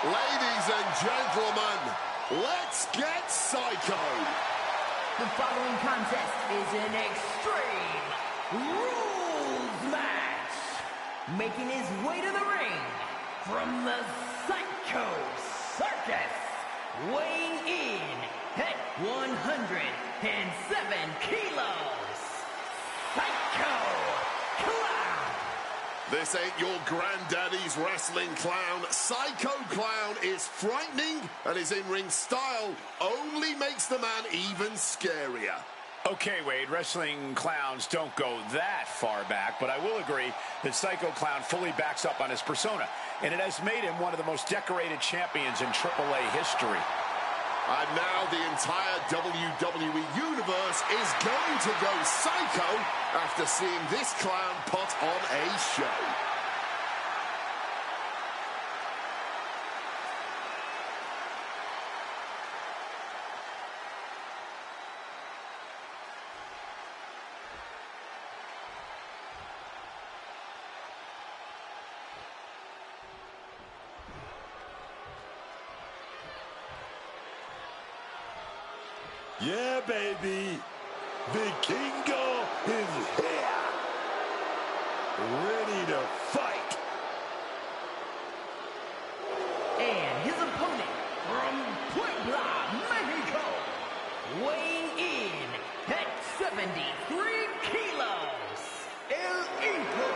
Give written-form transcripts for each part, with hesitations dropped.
Ladies and gentlemen, let's get psycho. The following contest is an extreme rules match. Making his way to the ring from the Psycho Circus, weighing in at 107 kilos, Psycho Clown. This ain't your granddaddy's wrestling clown. Psycho Clown is frightening, and his in-ring style only makes the man even scarier. Okay, Wade, wrestling clowns don't go that far back, but I will agree that Psycho Clown fully backs up on his persona, and it has made him one of the most decorated champions in AAA history. And now the entire WWE Universe is going to go psycho after seeing this clown put on a show. Yeah, baby. Vikingo is here. Ready to fight. And his opponent from Puebla, Mexico, weighing in at 73 kilos, El Hijo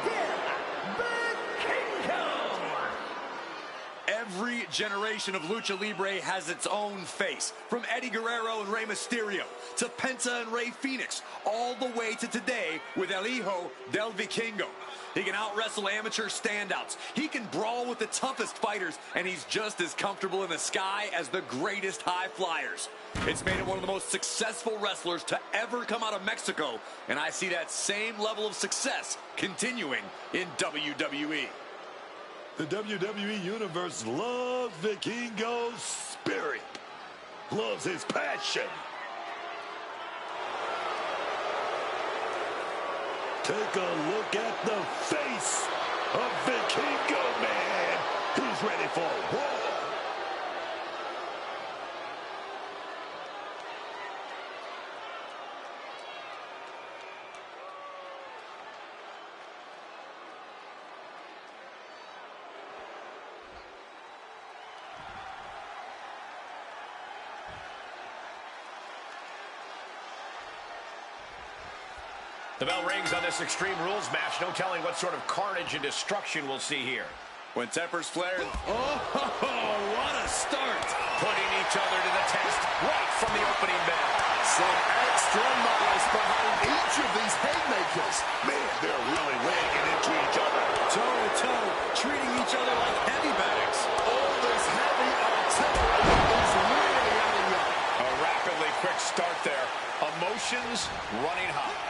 del Vikingo. Every generation of Lucha Libre has its own face. From Eddie Guerrero and Rey Mysterio, to Penta and Rey Fenix, all the way to today with El Hijo del Vikingo. He can out-wrestle amateur standouts. He can brawl with the toughest fighters, and he's just as comfortable in the sky as the greatest high flyers. It's made him one of the most successful wrestlers to ever come out of Mexico, and I see that same level of success continuing in WWE. The WWE Universe loves Vikingo's spirit, loves his passion. Take a look at the face of Vikingo, man. He's ready for war. The bell rings on this Extreme Rules match. No telling what sort of carnage and destruction we'll see here. When tempers flare... Oh, what a start! Putting each other to the test right from the opening bell. Some extra miles behind each of these haymakers. Man, they're really laying into each other. Toe-to-toe, treating each other like heavy bags. All this heavy artillery is really adding up. A rapidly quick start there. Emotions running hot.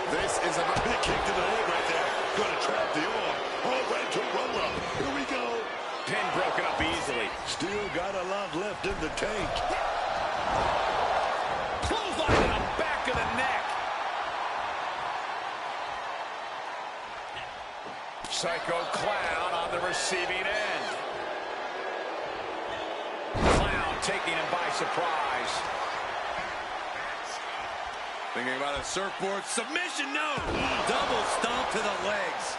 This is a big kick to the head right there. Gonna trap the arm. All right to roll up. Here we go. Pin broken up easily. Still got a lot left in the tank. Clothesline in the back of the neck. Psycho Clown on the receiving end. Clown taking him by surprise. Thinking about a surfboard submission, no! Double stomp to the legs.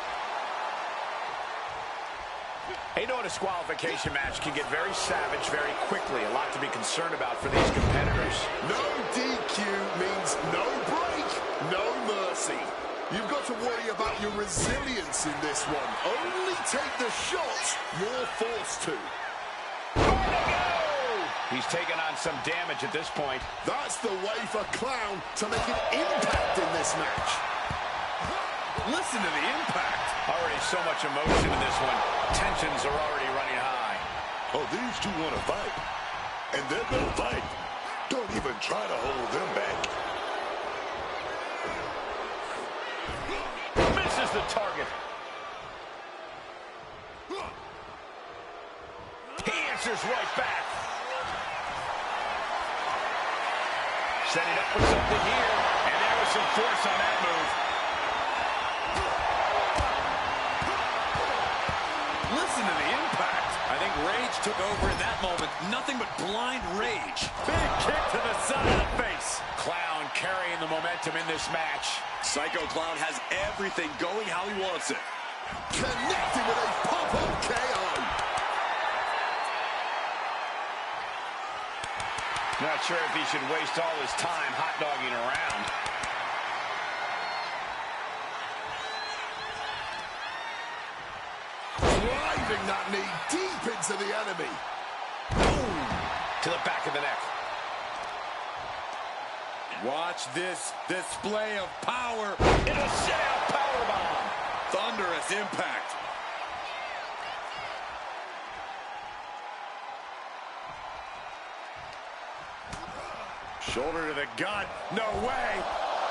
You know, a disqualification match can get very savage very quickly. A lot to be concerned about for these competitors. No DQ means no break, no mercy. You've got to worry about your resilience in this one. Only take the shots you're forced to. He's taking on some damage at this point. That's the way for Clown to make an impact in this match. Listen to the impact. Already so much emotion in this one. Tensions are already running high. Oh, these two want to fight. And they're going to fight. Don't even try to hold them back. Misses the target. He answers right back. Setting up for something here. And there was some force on that move. Listen to the impact. I think Ray momentum in this match. Psycho Clown has everything going how he wants it. Connecting with a pop-up KO. Not sure if he should waste all his time hot-dogging around. Driving that knee deep into the enemy. Boom! To the back of the neck. Watch this display of power. In a sit-out powerbomb. Thunderous impact. Shoulder to the gut. No way.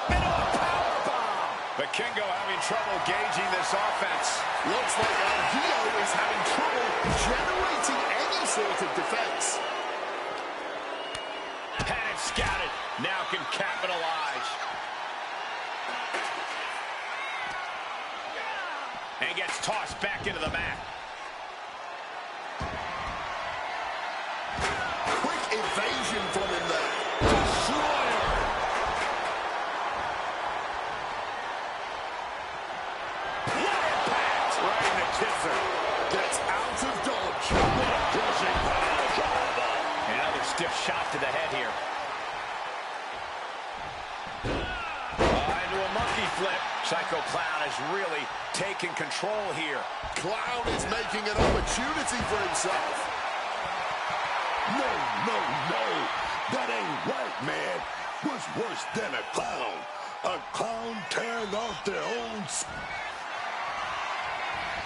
Into a powerbomb. Vikingo having trouble gauging this offense. Looks like El Hijo is having trouble generating any sort of defense. Had it scouted. Now can capitalize. And gets tossed back into the mat. Quick evasion from him there. Destroyer. What impact. Right in the kisser. Gets out of dodge. What a crushing power driver. Another stiff shot to the head here. Into a monkey flip. Psycho Clown has really taken control here. Clown is making an opportunity for himself. No, no, no. That ain't right, man. What's worse than a clown? A clown tearing off their own...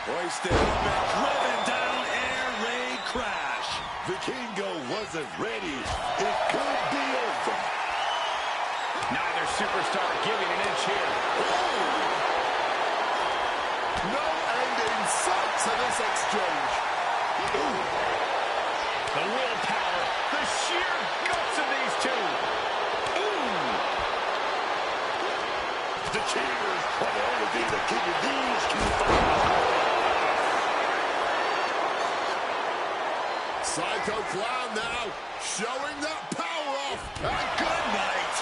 Hoisted up and driven down, air raid crash. Vikingo wasn't ready. It could be over. Neither superstar giving an inch here. No end in sight to this exchange. The willpower, the sheer guts of these two. The cheers are the only thing that keep these two fighting. Psycho Clown now showing that power off. And good night.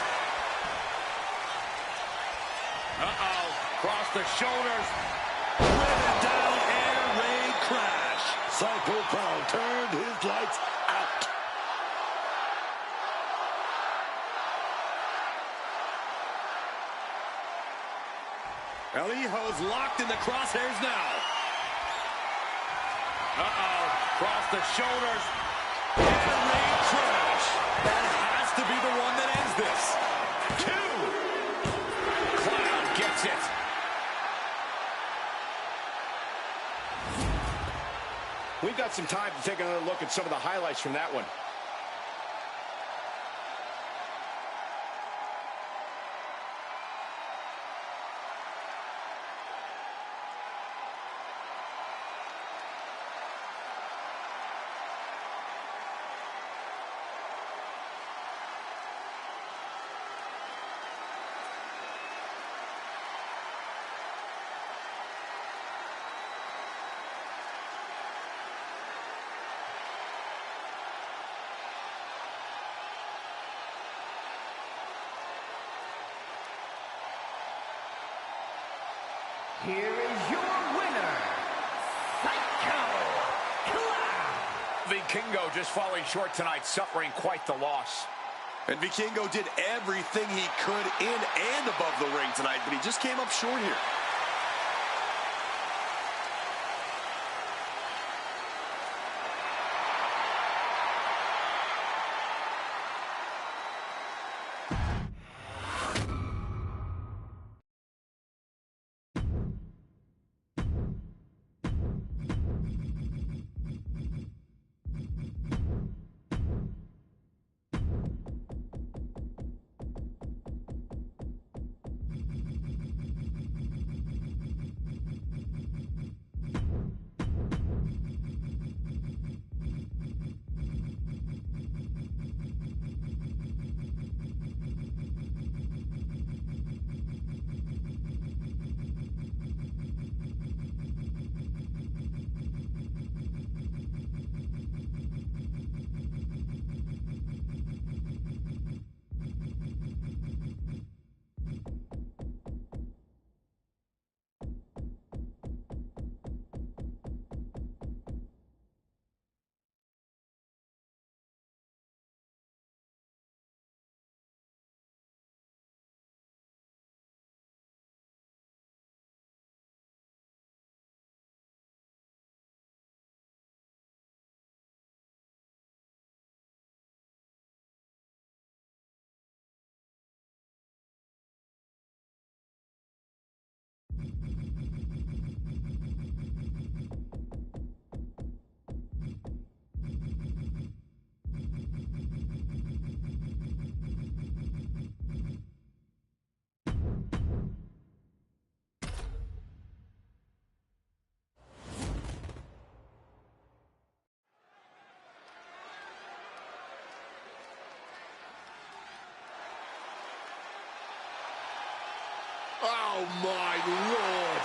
Uh-oh. Cross the shoulders. Driven down, air raid crash. Psycho Clown turned his lights out. El Hijo's locked in the crosshairs now. Uh-oh. Cross the shoulders. Air raid crash. That has to be the one that ends this. Two. Clown gets it. We've got some time to take another look at some of the highlights from that one. Here is your winner, Psycho Clown. Vikingo just falling short tonight, suffering quite the loss. And Vikingo did everything he could in and above the ring tonight, but he just came up short here. Oh, my Lord.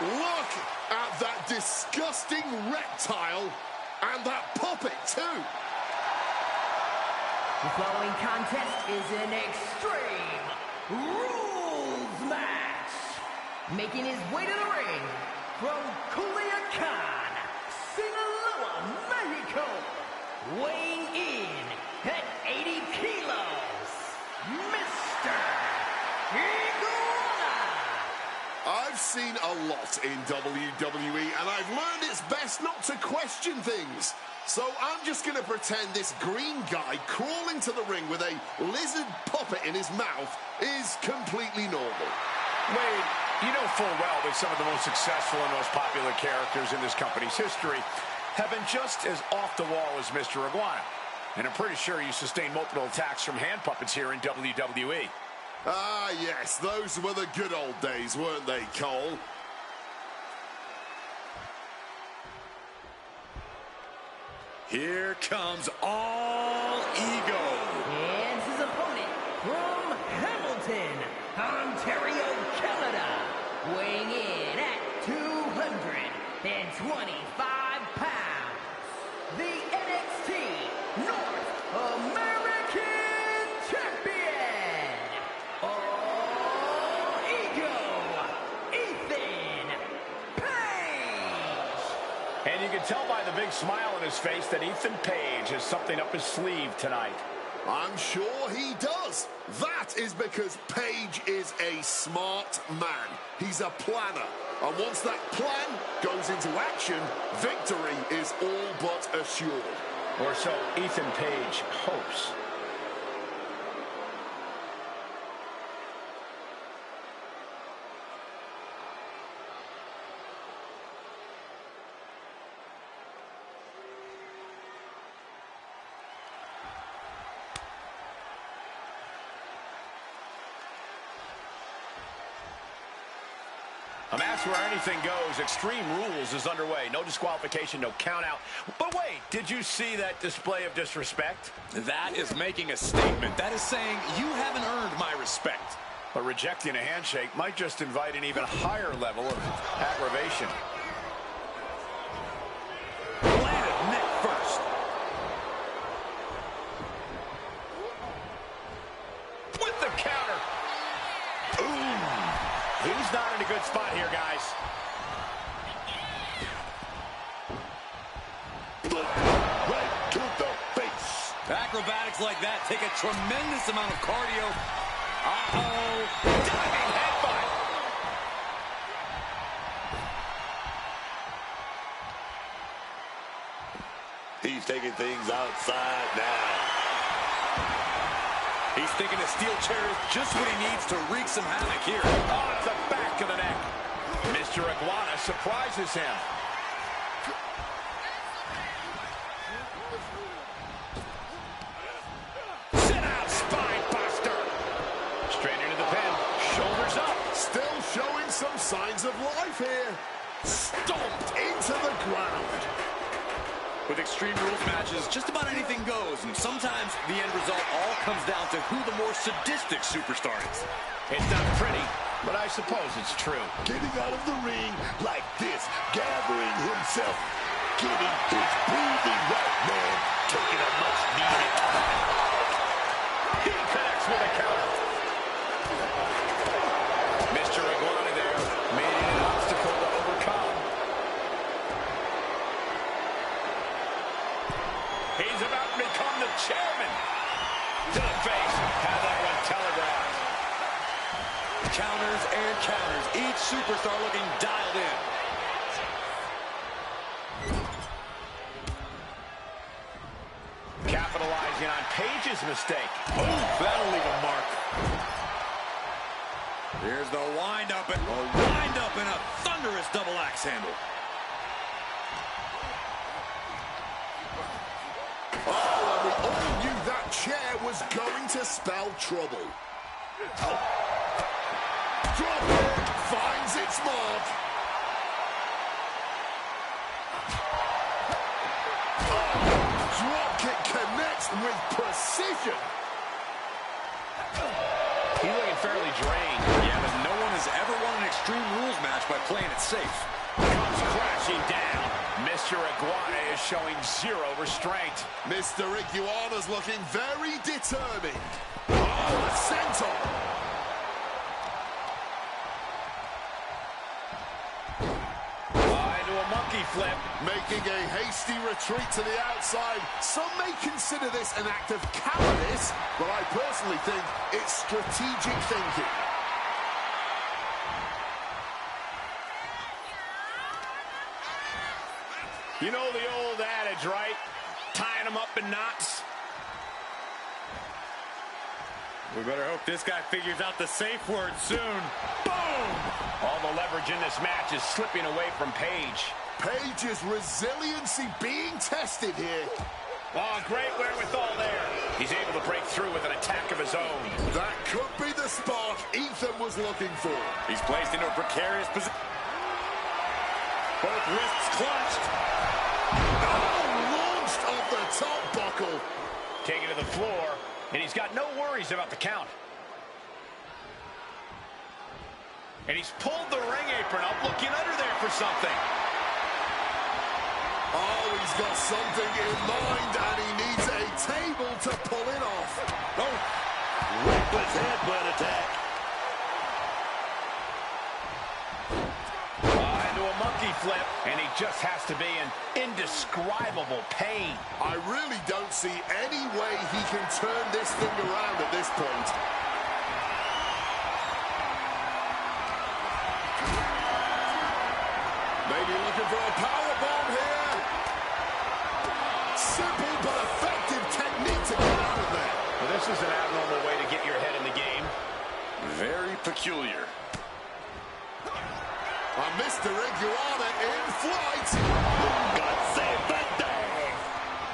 Look at that disgusting reptile and that puppet, too. The following contest is an Extreme Rules match. Making his way to the ring from Culiacan, Sinaloa, Mexico. Weighing in at 80 kilos, Mr. Iguana. I've seen a lot in WWE, and I've learned it's best not to question things. So I'm just going to pretend this green guy crawling to the ring with a lizard puppet in his mouth is completely normal. Wade, you know full well that some of the most successful and most popular characters in this company's history have been just as off the wall as Mr. Iguana. And I'm pretty sure you sustained multiple attacks from hand puppets here in WWE. Ah, yes, those were the good old days, weren't they, Cole? Here comes All Ego. And his opponent from Hamilton, Ontario, Canada, weighing in at 225 pounds, the NXT North American Champion, All Ego, Ethan Page. And you can tell by the big smile on his face that Ethan Page has something up his sleeve tonight. I'm sure he does. That is because Page is a smart man. He's a planner. And once that plan goes into action, victory is all but assured. Or so Ethan Page hopes. A match where anything goes. Extreme Rules is underway. No disqualification, no count out. But wait, did you see that display of disrespect? That is making a statement. That is saying you haven't earned my respect. But rejecting a handshake might just invite an even higher level of aggravation. Planted neck first. With the counter. Ooh. He's not in a good spot here, guys. Right to the face. Acrobatics like that take a tremendous amount of cardio. Uh-oh. Diving headbutt. He's taking things outside now. He's thinking a steel chair is just what he needs to wreak some havoc here. Off the back of the neck. Mr. Iguana surprises him. Sit out, spine buster. Straight into the pin. Shoulders up. Still showing some signs of life here. Stomped into the ground. With Extreme Rules matches, just about anything goes, and sometimes the end result all comes down to who the more sadistic superstar is. It's not pretty, but I suppose it's true. Getting out of the ring like this, gathering himself, getting his breathing right, man, taking a much needed time. He connects with a counter. Mr. Iguana there made it an obstacle to overcome. He's about to become the chairman. To the face. Had that one telegraphed. Counters and counters. Each superstar looking dialed in. Capitalizing on Page's mistake. Ooh, that'll leave a mark. Here's the wind-up and a thunderous double axe handle. Oh, and we all knew that chair was going to spell trouble. Drop kick finds its mark. Drop kick connects with precision. He's looking fairly drained. Yeah, but no one has Extreme Rules match by playing it safe. Comes crashing down. Mr. Iguana is showing zero restraint. Mr. Iguana's looking very determined. Oh, a senton. Into a monkey flip. Making a hasty retreat to the outside. Some may consider this an act of cowardice, but I personally think it's strategic thinking. You know the old adage, right? Tying them up in knots. We better hope this guy figures out the safe word soon. Boom! All the leverage in this match is slipping away from Paige. Paige's resiliency being tested here. Oh, great wherewithal there. He's able to break through with an attack of his own. That could be the spark Ethan was looking for. He's placed into a precarious position. Both wrists clutched. Oh, launched off the top buckle. Taken to the floor, and he's got no worries about the count. And he's pulled the ring apron up, looking under there for something. Oh, he's got something in mind, and he needs a table to pull it off. Oh, reckless headbutt attack. Into a monkey flip, and he just has to be in indescribable pain. I really don't see any way he can turn this thing around at this point. Maybe looking for a powerbomb here. Simple but effective technique to get out of there. Well, this is an abnormal way to get your head in the game. Very peculiar. Mr. Iguana in flight. God save the day.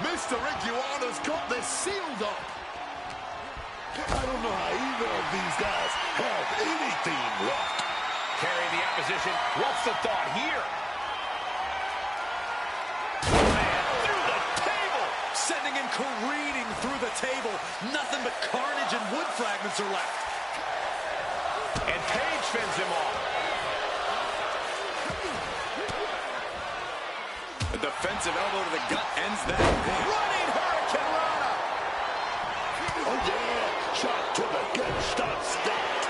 Mr. Iguana's got this sealed up. I don't know how either of these guys have anything left. Carry the opposition. What's the thought here? Sending him careening through the table. Nothing but carnage and wood fragments are left. And Paige fends him off. A defensive elbow to the gut ends that. Running Hurricane Rana. Oh, yeah. Shot to the gut. Stop stat.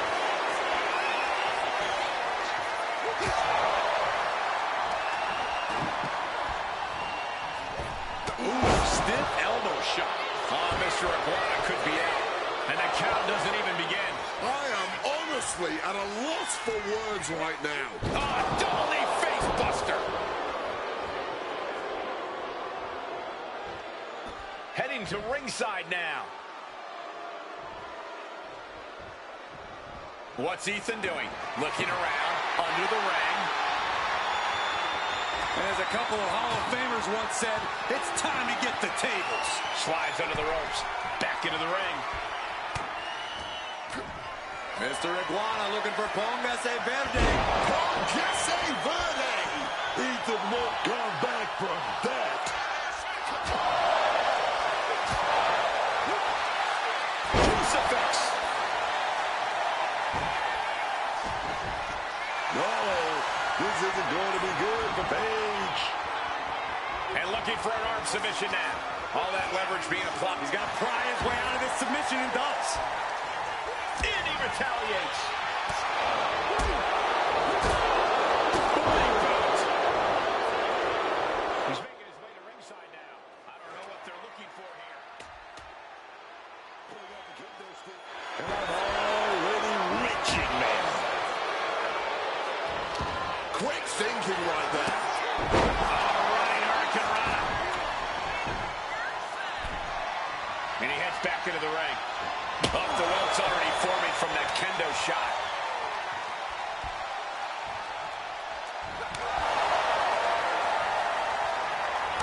Stiff elbow shot. Oh, Mr. Iguana could be out. And the count doesn't even begin. I am honestly at a loss for words right now. Oh, double knee face buster. Heading to ringside now. What's Ethan doing? Looking around, under the ring. And as a couple of Hall of Famers once said, it's time to get the tables. Slides under the ropes, back into the ring. Mr. Iguana looking for Póngase Verde. Póngase Verde. Ethan won't come back from that. Crucifix. No, this isn't going to be good for Paige. And looking for an arm submission now. All that leverage being applied. He's got to pry his way out of this submission and does. And he retaliates. He's making his way to ringside now. I don't know what they're looking for here. And I'm already reaching now. Quick thinking right there. Running Hurricane Rana. And he heads back into the ring. Off the ropes already forming from that kendo shot.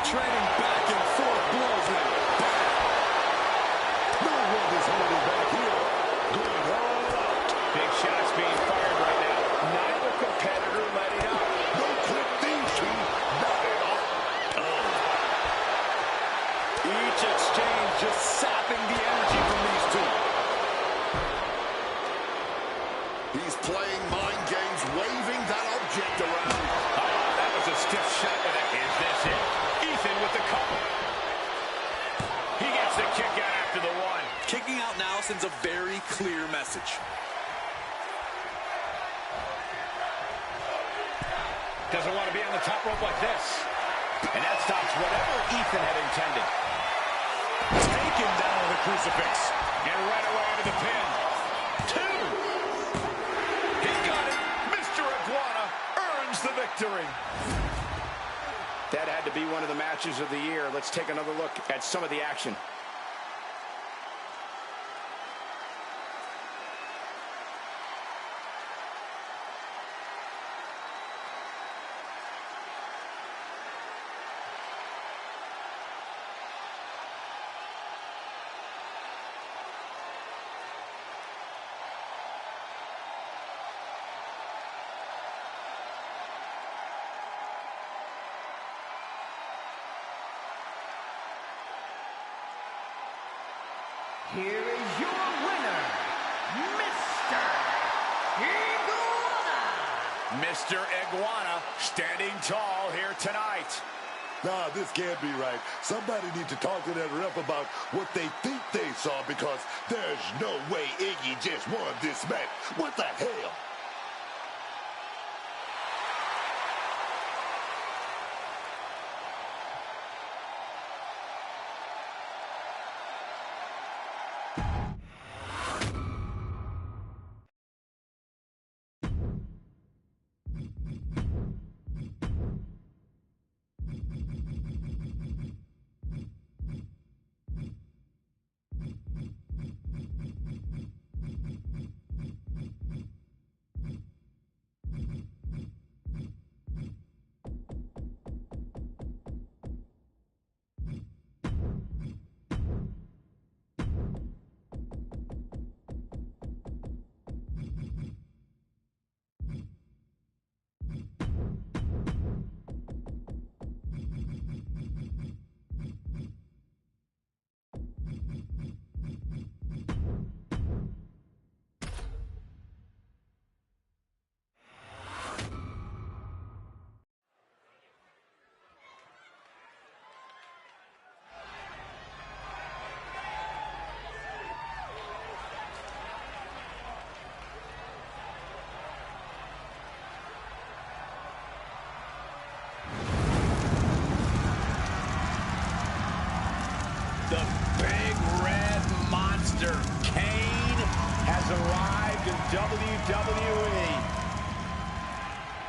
Trading back and forth blows now. No one is holding back here. Going all out. Big shots being fired right now. Neither competitor letting up. No clip these two. Not at all. Each exchange just sapping the energy from these two. He's playing playing mind games, waving that object around. Oh, that was a stiff shot with it. Is this it? Ethan with the cover. He gets the kick out after the one. Kicking out now sends a very clear message. Doesn't want to be on the top rope like this. And that stops whatever Ethan had intended. Taken down with a crucifix. And right away into the pin. 2. He got it. Mr. Iguana earns the victory. That had to be one of the matches of the year. Let's take another look at some of the action. Here is your winner, Mr. Iguana. Mr. Iguana standing tall here tonight. Nah, this can't be right. Somebody needs to talk to that ref about what they think they saw, because there's no way Iggy just won this match. What the hell? The big red monster, Kane, has arrived in WWE.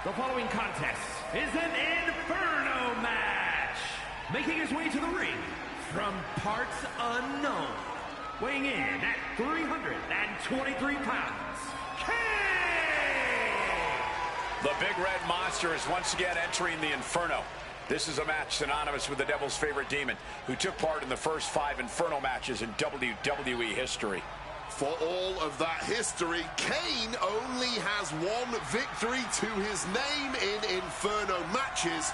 The following contest is an Inferno match. Making his way to the ring from parts unknown, weighing in at 323 pounds, Kane! The big red monster is once again entering the Inferno. This is a match synonymous with the Devil's favorite demon, who took part in the first 5 Inferno matches in WWE history. For all of that history, Kane only has one victory to his name in Inferno matches,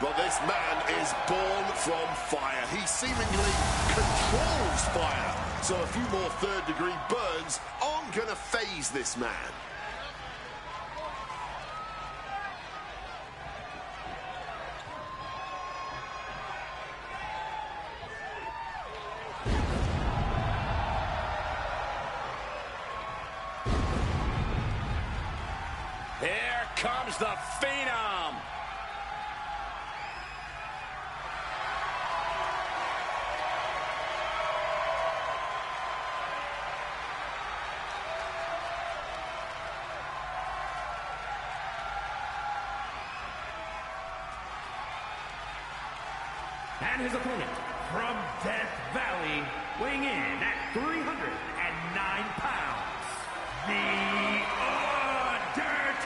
but this man is born from fire. He seemingly controls fire, so a few more third-degree burns aren't going to faze this man. Here comes the Phenom. And his opponent from Death Valley, weighing in at 309 pounds, The Undertaker!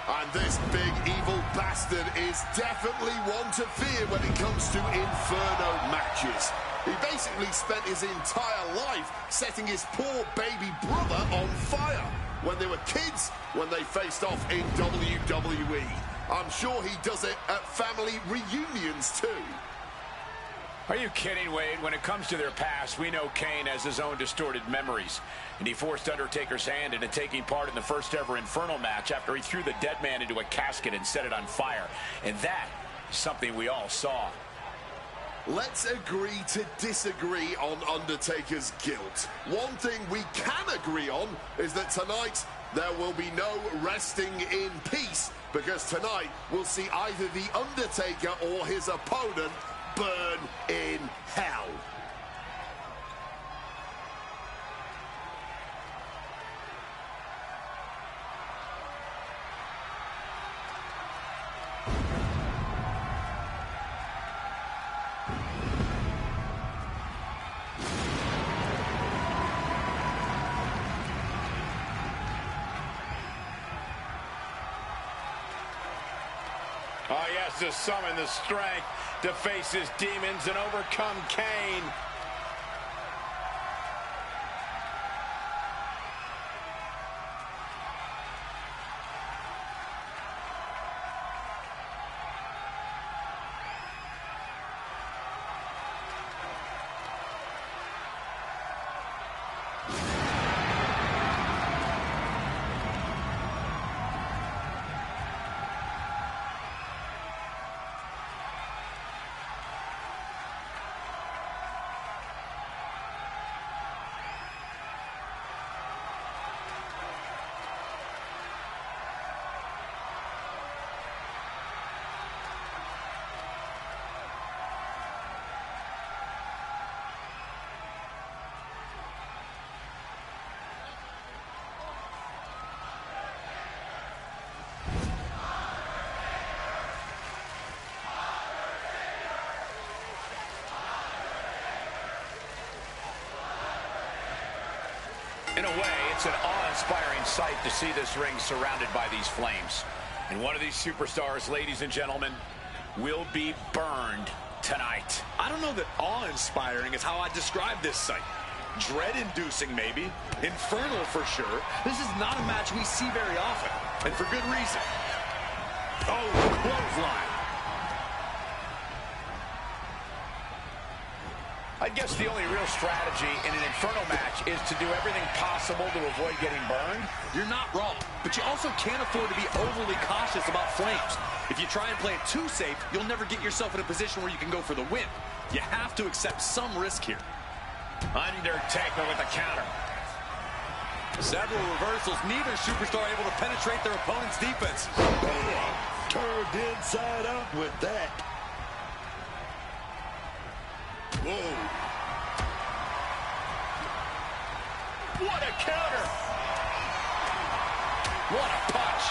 And this big evil bastard is definitely one to fear when it comes to Inferno matches. He basically spent his entire life setting his poor baby brother on fire when they were kids, when they faced off in WWE. I'm sure he does it at family reunions too. Are you kidding, Wade? When it comes to their past, we know Kane has his own distorted memories. And he forced Undertaker's hand into taking part in the first ever Inferno match after he threw the dead man into a casket and set it on fire. And that is something we all saw. Let's agree to disagree on Undertaker's guilt. One thing we can agree on is that tonight there will be no resting in peace, because tonight we'll see either the Undertaker or his opponent burn in hell. Oh, yes, to summon the strength to face his demons and overcome Kane. In a way, it's an awe-inspiring sight to see this ring surrounded by these flames. And one of these superstars, ladies and gentlemen, will be burned tonight. I don't know that awe-inspiring is how I describe this sight. Dread-inducing, maybe. Infernal, for sure. This is not a match we see very often, and for good reason. Oh, clothesline. I guess the only real strategy in an Inferno match is to do everything possible to avoid getting burned. You're not wrong, but you also can't afford to be overly cautious about flames. If you try and play it too safe, you'll never get yourself in a position where you can go for the win. You have to accept some risk here. Undertaker with the counter. Several reversals, neither superstar able to penetrate their opponent's defense. Bam! Turned inside out with that. Whoa. What a counter. What a punch.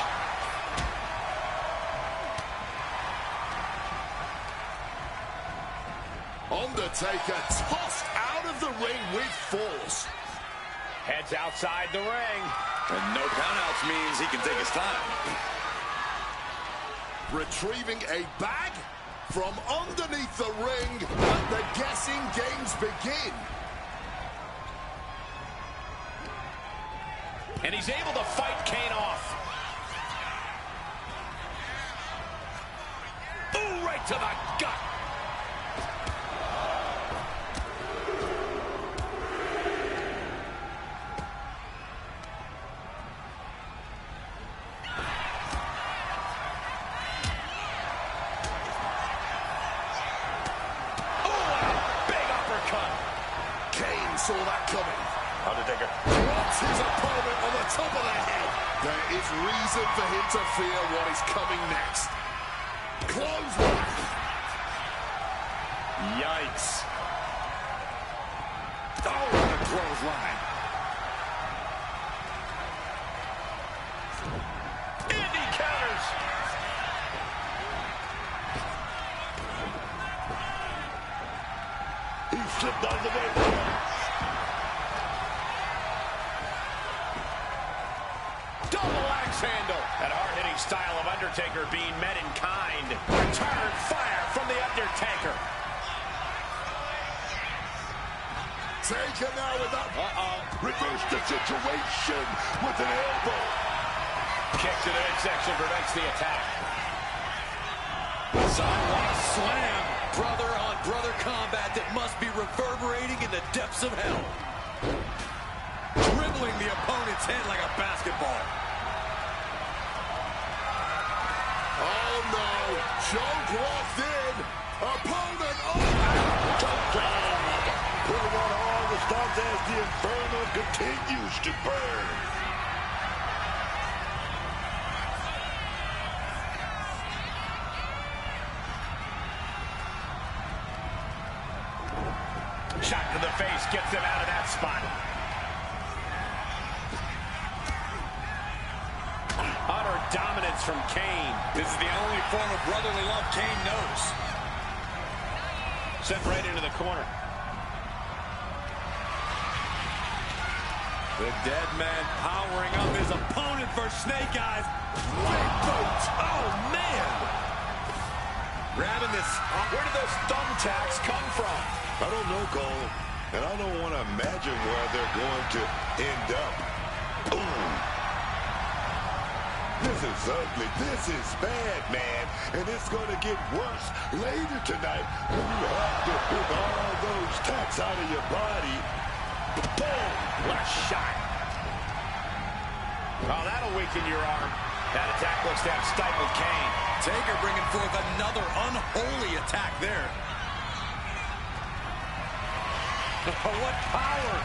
Undertaker tossed out of the ring with force. Heads outside the ring. And no countouts means he can take his time. Retrieving a bag from underneath the ring, and the guessing games begin. And he's able to fight Kane off. Ooh, right to the gut. Saw that coming. Undertaker Drops his opponent on the top of the head. There is reason for him to fear what is coming next. Clothesline. Yikes. Oh, what a clothesline. And he counters. He slipped out of the way. Handle. That hard-hitting style of Undertaker being met in kind. Return fire from the Undertaker. Taker now with that. Reverse the situation with an elbow. Kick to the midsection prevents the attack. Sidewalk slam. Brother on brother combat that must be reverberating in the depths of hell. Dribbling the opponent's head like a basketball. Oh no, choke locked in. Opponent, Putting on all the stops as the Inferno continues to burn. Shot to the face gets him out of that spot. Utter dominance from Kane. This is the only form of brotherly love Kane knows. Sent right into the corner. The dead man powering up his opponent for Snake Eyes. Right boot. Oh, man. Grabbing this. Where did those thumbtacks come from? I don't know, Cole, and I don't want to imagine where they're going to end up. Ooh. This is ugly. This is bad, man. And it's going to get worse later tonight when you have to pick all those tacks out of your body. Boom! What a shot. Oh, that'll weaken your arm. That attack looks to have stifled Kane. Taker bringing forth another unholy attack there. What power!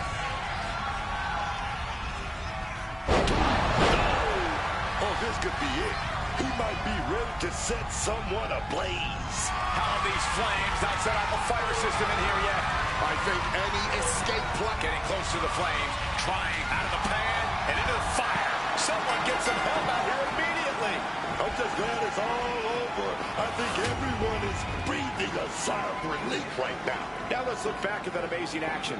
Oh, this could be it. He might be ready to set someone ablaze. How are these flames not set off a fire system in here yet? I think any escape plan. Getting close to the flames, trying out of the pan and into the fire. Someone get some help out here immediately. I'm just glad it's all over. I think everyone is breathing a sigh of relief right now. Now let's look back at that amazing action.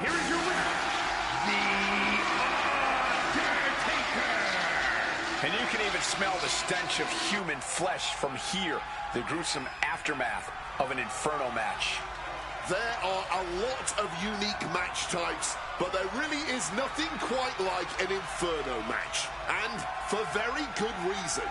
Here is your winner, The Undertaker. And you can even smell the stench of human flesh from here. The gruesome aftermath of an Inferno match. There are a lot of unique match types, but there really is nothing quite like an Inferno match. And for very good reason.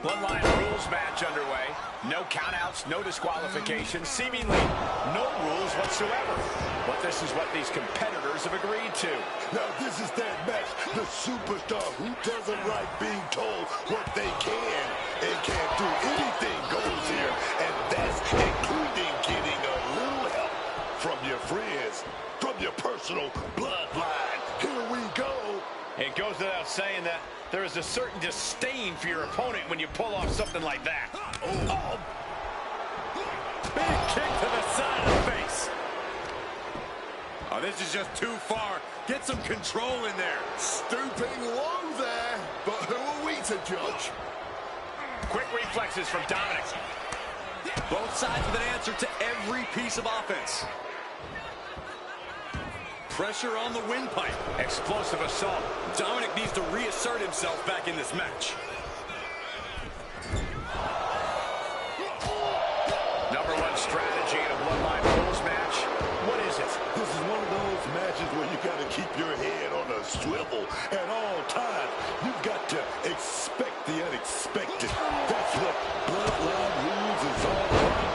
Bloodline rules match underway. No countouts, no disqualifications, seemingly no rules whatsoever. But this is what these competitors have agreed to. Now this is that match. The superstar who doesn't like being told what they can and can't do. Anything goes here, and that's including getting a little help from your friends, from your personal bloodline. Here we go. It goes without saying that there is a certain disdain for your opponent when you pull off something like that. Oh. Big kick to the side of the face. Oh, this is just too far. Get some control in there. Stooping low there, but who are we to judge? Quick reflexes from Dominic. Both sides with an answer to every piece of offense. Pressure on the windpipe. Explosive assault. Dominic needs to reassert himself back in this match. #1 strategy in a Bloodline rules match. What is it? This is one of those matches where you got to keep your head on a swivel at all times. You've got to expect the unexpected. That's what Bloodline rules is all about.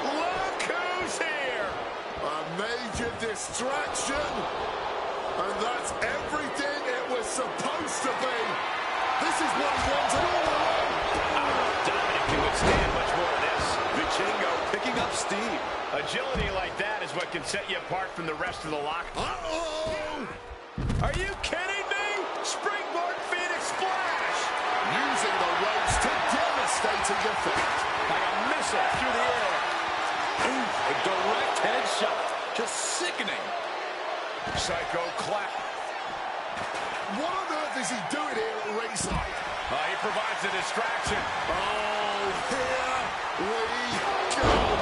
Look who's here! A major distraction, and that's everything it was supposed to be. This is what he wanted all along. Dominic can withstand much more of this. Vikingo picking up steam. Agility like that is what can set you apart from the rest of the lock. Uh-oh! Are you kidding me? Springboard Phoenix Splash! Using the ropes to devastating effect. Like a missile through the air. Ooh, a direct headshot. Just sickening. Psycho clap. What on earth is he doing here at ringside? He provides a distraction. Oh, here we go.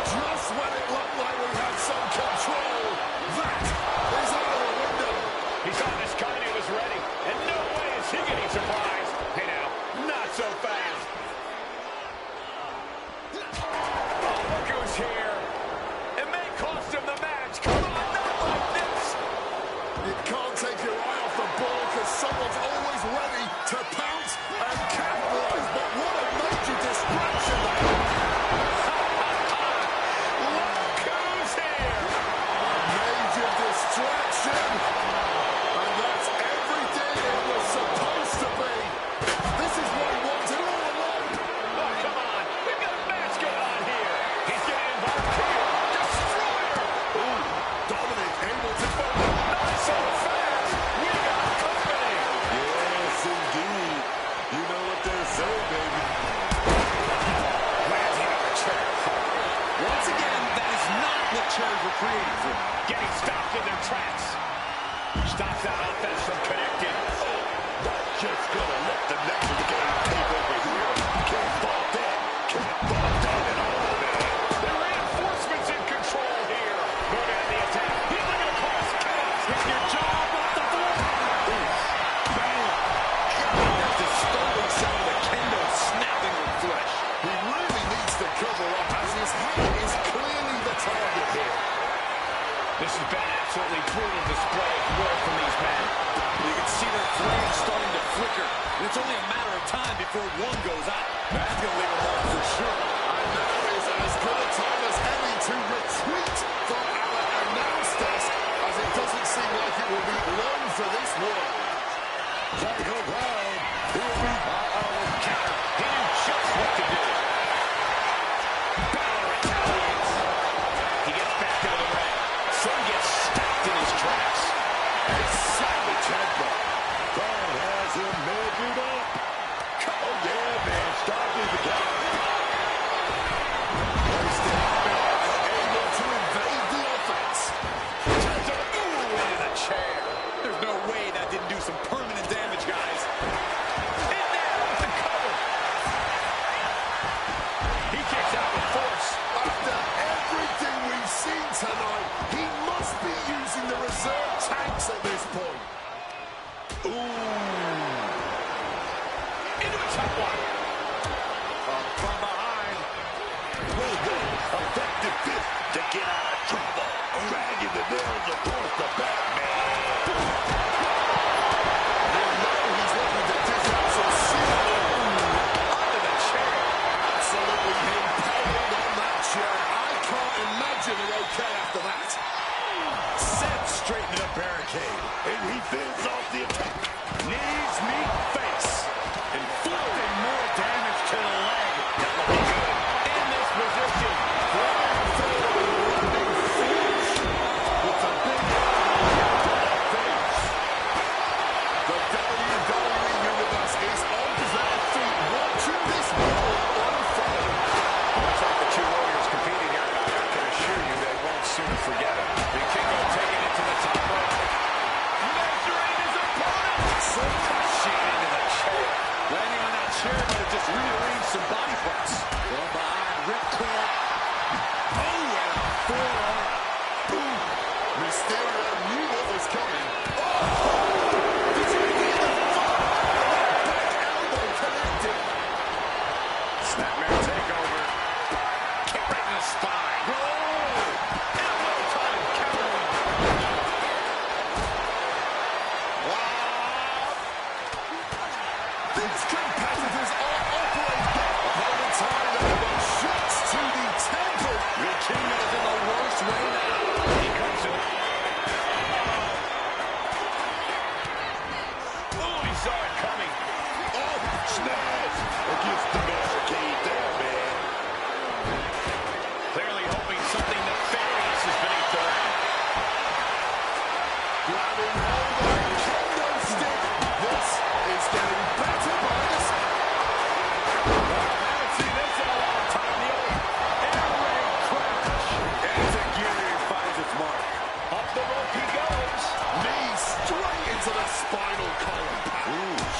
Just when it looked like we had some control, that is out of the window. He saw this coming, he was ready. And no way is he getting surprised. Hey now, not so fast. Oh, look who's here. It may cost him the match. Come on, not like this. You can't take your eye off the ball because someone's always ready to pounce and capitalize. But what a major distraction that is. Look who's here. A major distraction. And that's everything it was supposed to be. This is what he wanted all along. Oh, come on. We've got a match going on here. He's getting involved here. Destroyer. Ooh, Dominic able to find. Not so fast. We got company. Yes, indeed. You know what they say, baby. Landing on the chair. Once again, that is not what chairs were created for. Getting stopped in their tracks. Stops that offense from connecting. Not just gonna let the next game take over here. Can't fault that. Can't fault that at all, man. The reinforcements in control here. Moving on the attack. He's looking across. Get your job off the floor. Bam! God, that disturbing sound of the kendo snapping with flesh. He really needs to cover up as his head is clearly the target here. This has been an absolutely brutal display of will from these men. You can see their flames starting to flicker. And it's only a matter of time before one goes out. That's going to leave a mark for sure. And now is as good a time as any to retreat from our announcers, as it doesn't seem like it will be long for this world. Psycho Clown. Here we go. Counter. He knew just what to do. Balor retaliates. He gets back out of the ring. Son gets stopped in his tracks. A savage headbutt. Clown has him measured up. Oh, yeah, man. Stop his account. Wasted offense, able to evade the offense. Turns him into the chair. There's no way that didn't do some permanent damage, guys. In there with the cover. He kicks out with force. After everything we've seen tonight, he must be using the reserve tanks at this point. Into a top one. From behind. Effective fist to get out of trouble. Dragging the nails across the back, man. And now he's looking to dish out some serious he fends off the attack. Knees meet face. Inflicting more damage to the leg. Not looking good. In this position. Flying forward, landing flush with a big elbow to the face. The WWE Universe is on their feet watching this battle unfold. Looks like the two warriors competing here tonight. I can assure you they won't soon forget it. Vikingo taking it to the top rope. Measuring his opponent. Crashing into the chair. Landing on that chair, but it just rearranged some body parts. From behind, ripcord. Oh, and a forearm. Boom. Mysterio knew what was coming. Oh! Did you hear the thud? Back elbow connected. Snapmare takeover. Kick right in the spine. Oh! Elbow time countering. These competitors are operating. Opponent's high elbow shots to the temple. Vikingo's in the worst way now. He comes in. Oh, he saw it coming. Oh, smash against the barricade there, man. Clearly hoping something nefarious is beneath the ring. Grabbing hold of a kendo stick. This is getting better by the second. I haven't seen this in a long time. The old air raid crash. As a gear finds its mark. Up the rope he goes. Knee straight into the spinal column. Ouch.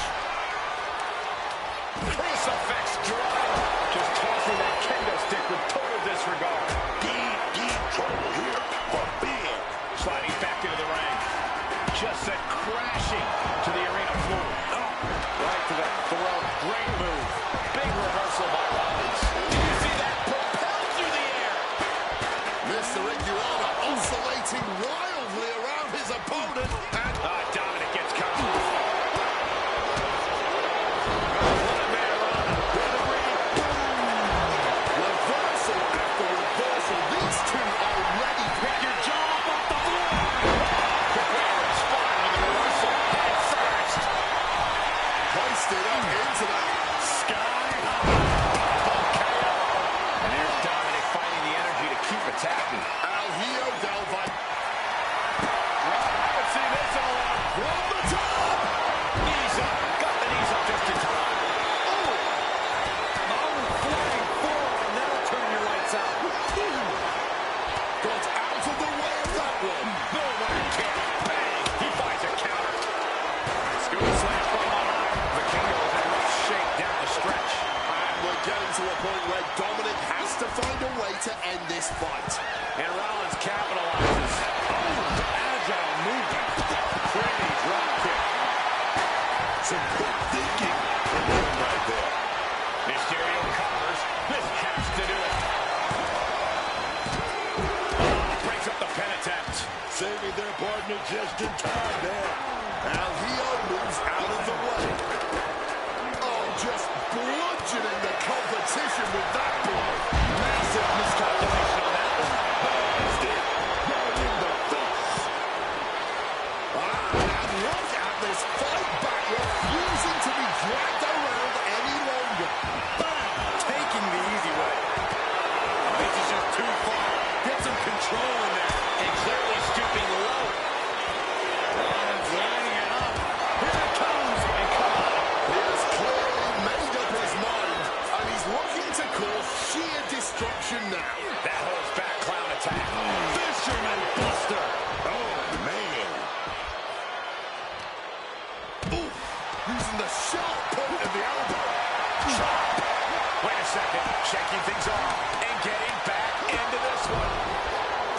Crucifix drive. Just tossing that kendo stick with total disregard. Deep trouble here for Ben. Sliding back into the ring. Just sent crashing to the arena floor. Oh, right to the throat. Great move. Big reversal by Rollins. Did you see that? Propelled through the air. Mr. Iguana oscillating wildly around his opponent. And Dominic gets caught. What a man run. reversal after reversal. These two are ready. Pick your jaw up off the floor. Quick way to respond with the reversal. Head first. Placed it up into the Sky high. And there's Dominic finding the energy to keep attacking. El Hijo del Vikingo. I haven't seen this in a while. From the top. Knees up. Got the knees up just in time. Oh, flying forearm. That'll turn your lights out. Got out of the way of that one. Boom on a kick. Bang. He finds a counter. Scoop slam from behind. Vikingo is in rough shape down the stretch. And we're getting to a point where Dominic has to find a way to end this fight. And Rollins capitalizes. Oh, agile movement. Pretty drop kick. Some quick thinking from him right there. Mysterio covers. This has to do it. Breaks up the pin attempt. Saving their partner just in time there. El Hijo moves out of the way. Oh, just bludgeoning the competition with that blow. Massive miscalculation on that one. Right in the face. And look at this fight back, refusing to be dragged around any longer. Taking the easy way. Oh, this is just too far. Get some control in there. And clearly stooping low. Rollins lining it up. Here it comes. And come on. He has clearly made up his mind, and he's looking to cause sheer destruction now. That holds back clown attack. Fisherman Buster. Oh, man. Ooh, using the sharp point of the elbow. Wait a second. Shaking things off. And getting back into this one.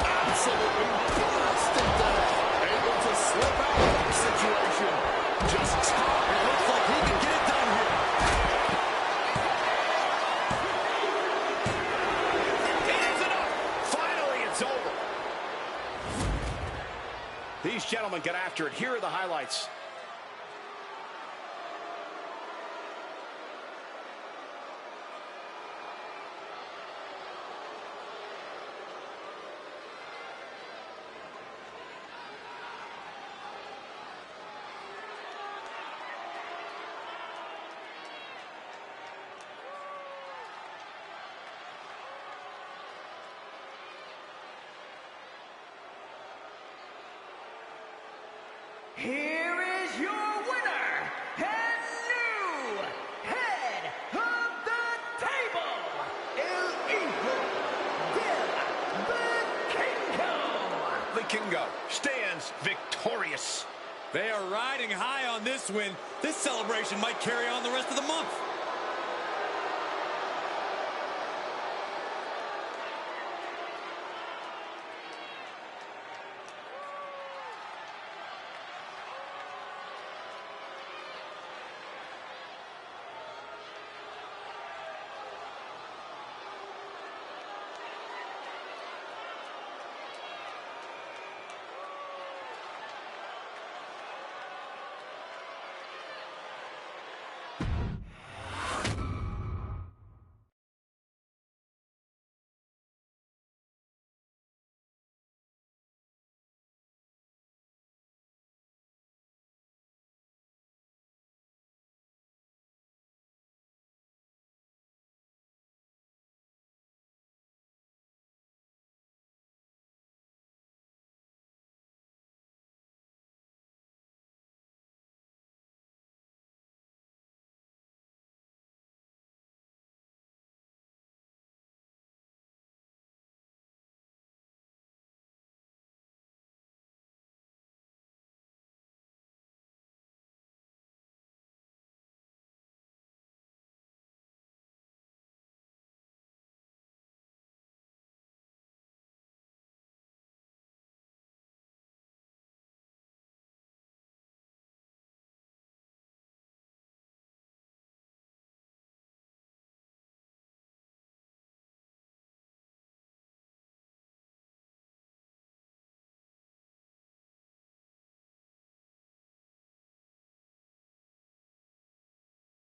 Absolutely blasted there. Able to slip out of that situation. Just top. It looks like he can get it done here. It is enough. Finally, it's over. These gentlemen get after it. Here are the highlights. riding high on this win. This celebration might carry on the rest of the month.